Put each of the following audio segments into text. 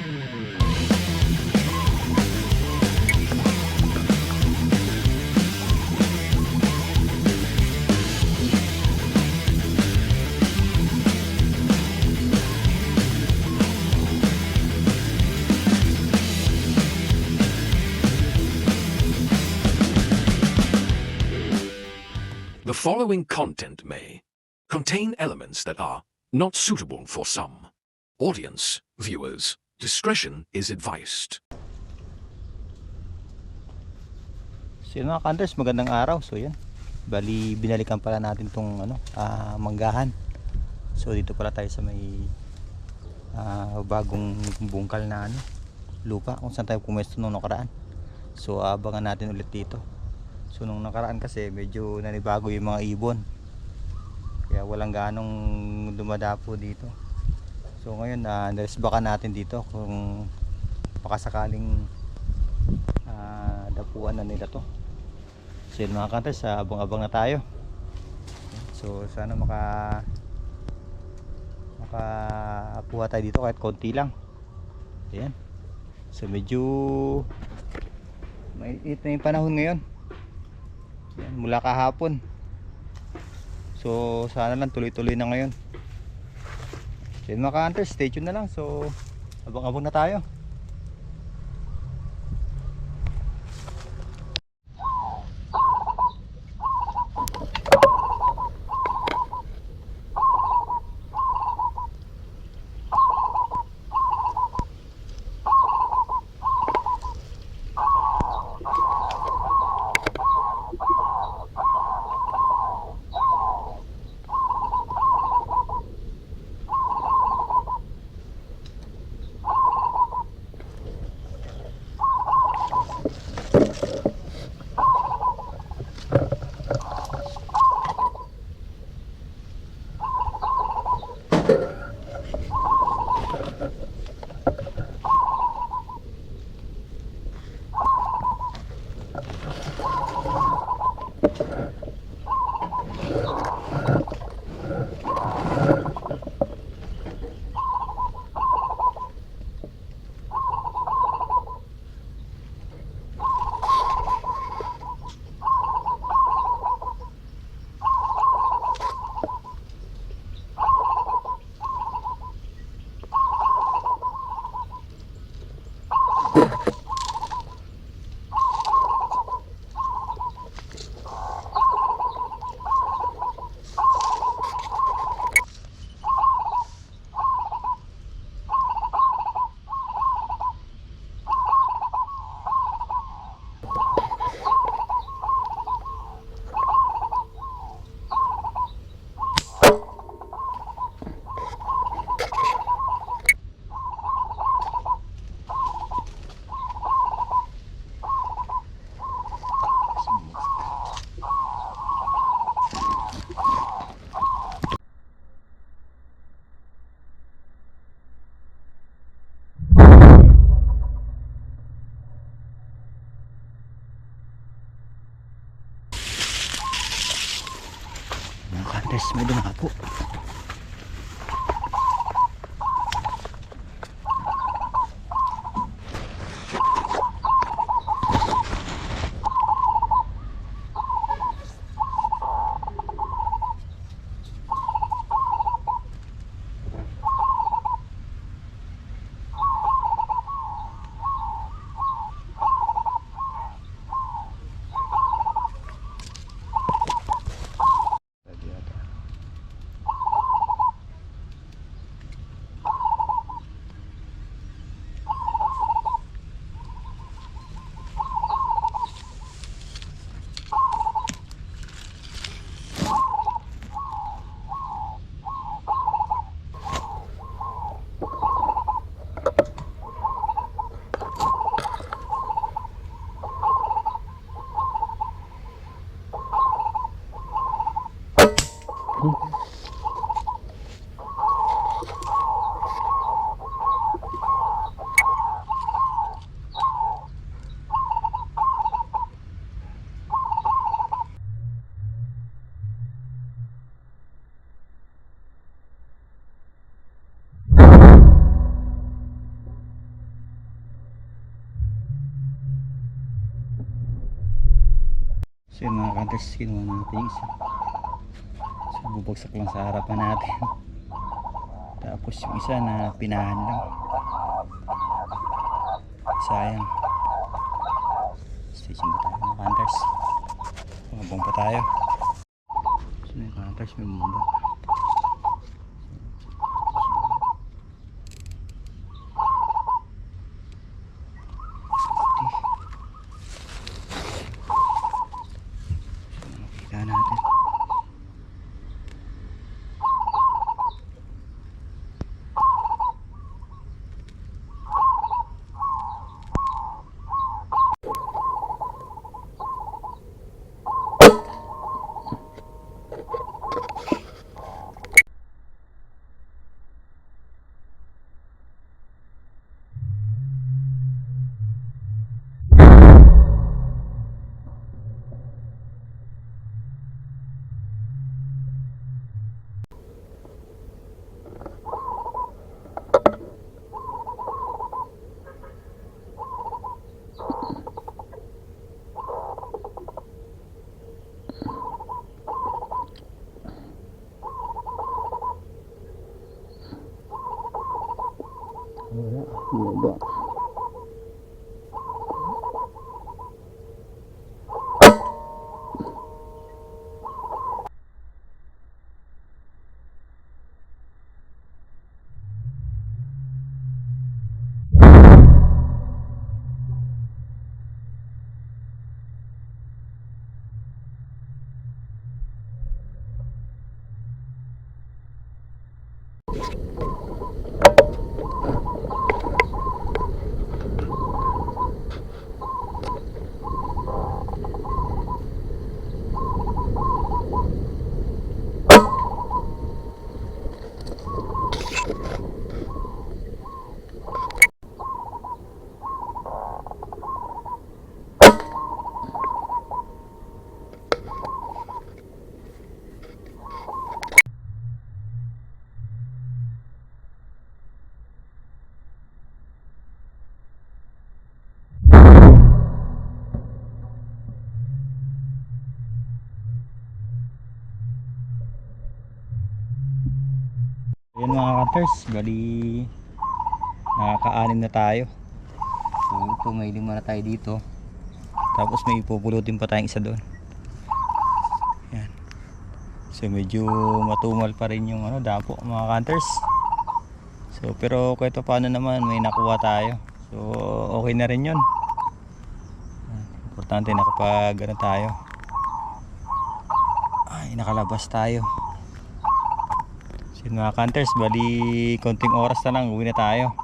The following content may contain elements that are not suitable for some. Audience, viewers, discretion is advised. So yun mga kanders, magandang araw. So yan, bali binalikan pala natin tong manggahan. So dito pala tayo sa may bagong bungkal na lupa kung saan tayo pumwesto nung nakaraan. So abangan natin ulit dito. So nung nakaraan kasi medyo nanibago yung mga ibon, kaya walang ganong dumadapo dito. So ngayon naresbakan natin dito kung pakasakaling dapuan na nila to. So yun mga kanders, abang-abang na tayo. So sana makakuha tayo dito kahit konti lang. Ayan. So medyo mainit na yung panahon ngayon. Ayan, mula kahapon. So sana lang tuloy-tuloy na ngayon. So yun mga ka-hunters, stay tuned na lang. So abang-abang na tayo. Mga ka-hunters, may dumapo. So yun mga hunters, kinuha natin yung isa. So bubagsak lang sa harapan natin. Tapos yung isa na pinahan lang. Sayang. Stay tuned pa tayo mga hunters. Mabong pa tayo. So yung hunters may bumba. Makita natin. Wala, baba. Ayan mga hunters, bali nakaka-anim na tayo. So ito, may 5 na tayo dito. Tapos may ipupulutin pa tayong isa doon. Ayan. So medyo matumal pa rin yung dapo mga hunters. So pero kahit paano naman may nakuha tayo. So okay na rin yun. Importante nakapag tayo. Ay, nakalabas tayo. So mga hunters, bali konting oras na lang uwi na tayo.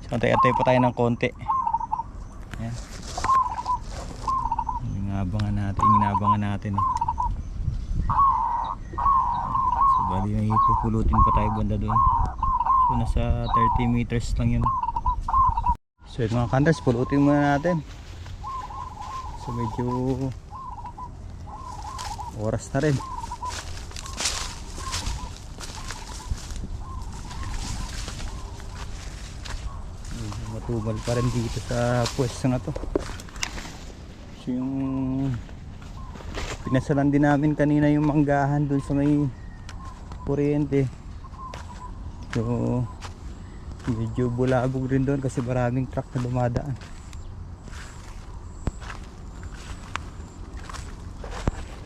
So antay-antay pa tayo ng konti. Ayan. Inabangan natin eh. So bali may pupulutin pa tayo banda doon. So nasa 30 meters lang yun. So yun mga hunters, pulutin muna natin. So medyo oras na rin. Matumal pa rin dito sa pwesto na to. So yung pinasalan din namin kanina yung manggahan dun sa may kuryente. So medyo bulabog rin doon kasi maraming truck na dumadaan.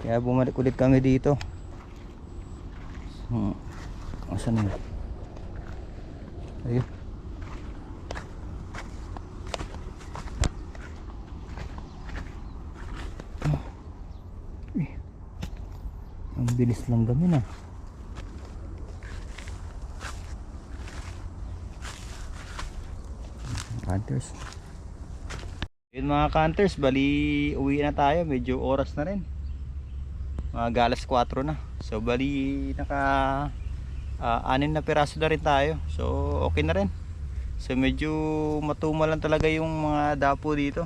Kaya bumalik ulit kami dito. Asan na yun? Ayun. Ang bilis lang gamin ah. Hunters. Yun mga hunters, bali uwi na tayo, medyo oras na rin. Mga alas 4 na. So bali naka 6 na piraso na rin tayo. So okay na rin. So medyo matumal lang talaga yung mga dapo dito.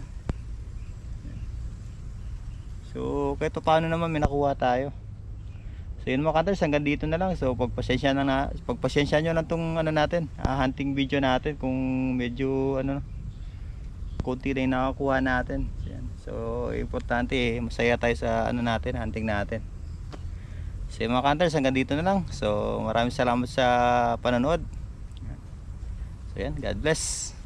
So kahit paano naman may nakuha tayo. So yun mga hunters, hanggang dito na lang. So pagpasensya nyo lang tong natin, hunting video natin kung medyo konti na yung nakakuha natin. Yan. So importante masaya tayo sa ano natin, hunting natin. So mga hunters, hanggang dito na lang. So maraming salamat sa panonood. So yan, God bless.